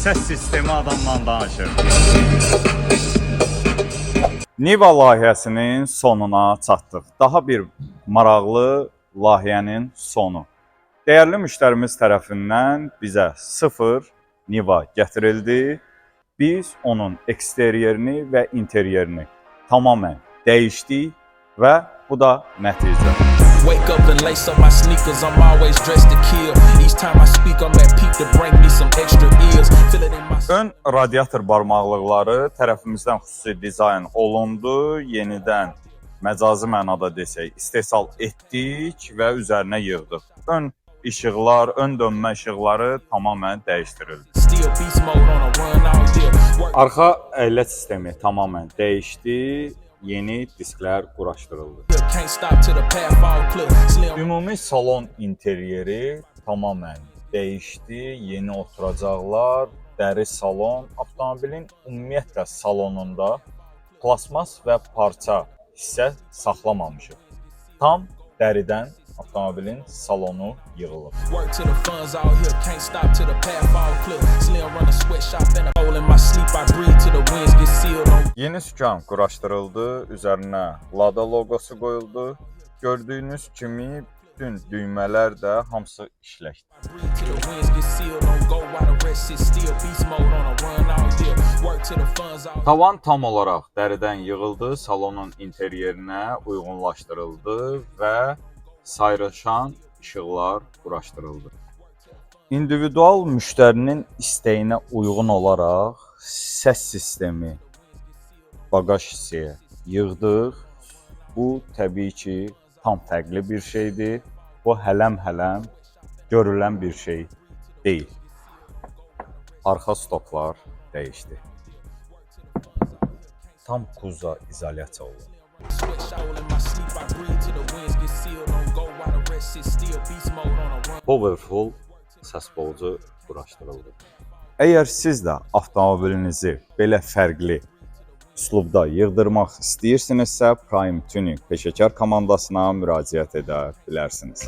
Səs sistemi adamla danışır. Niva layihəsinin sonuna çatdıq. Daha bir maraqlı layihənin sonu. Dəyərli müştərimiz tərəfindən bizə 0 Niva gətirildi. Biz onun eksteryerini və interyerini tamamən dəyişdik və bu da nəticə. Wake up and lace up my sneakers. I'm always dressed to kill. Each time I speak, I'm at peak to bring me some extra ears. Feel it in my. Ön radiator barmaqlıqları tərəfimizdən xüsusi dizayn olundu. Yenidən məcazi mənada desək, istehsal etdik və üzərinə yığdıq. Ön işıqlar, ön dönmə işıqları tamamən dəyişdirildi. Still beast mode on a run out here. Work. Arxa əylət sistemi tamamən dəyişdi. Yeni disklər quraşdırıldı. Can't stop till the path all clear. Slim. Ümumi salon interyeri tamamən dəyişdi. Yeni oturacaqlar, dəri salon, avtomobilin ümumiyyətlə salonunda plasmas və parça hissə saxlamamışıq. Tam dəridən avtomobilin salonu yığılıb. Work till the funds out here. Can't stop till the path all clear. Slim run a sweatshop and a hole in my sleep. I breathe till the winds get sealed on. Yeni sükan quraşdırıldı, üzərinə Lada loqosu qoyuldu. Gördüyünüz kimi bütün düymələr də hamısı işləkdir. Breathe till the winds get sealed on. Go while the rest sit still. Beast mode on a run out here. Work till the funds out. Tavan tam olaraq dəridən yığıldı, salonun interyerinə uyğunlaşdırıldı və sayrışan işıqlar quraşdırıldı. İndividual müştərinin istəyinə uyğun olaraq səs sistemi baqaj hissəyə yığdıq. Bu təbii ki, tam fərqli bir şeydir. Bu hələm-hələm görülən bir şey deyil. Arxa stoplar dəyişdi. Tam kuza izolyasiya olundu. Sweatshop hole in my sleep. I breathe till the winds get sealed on. Go while the rest sit still. Beast mode on a run. Powerful səs boğucu quraşdırıldı. Əgər siz də avtomobilinizi belə fərqli üslubda yığdırmaq istəyirsinizsə, Prime Tuning peşəkar komandasına müraciət edə bilərsiniz.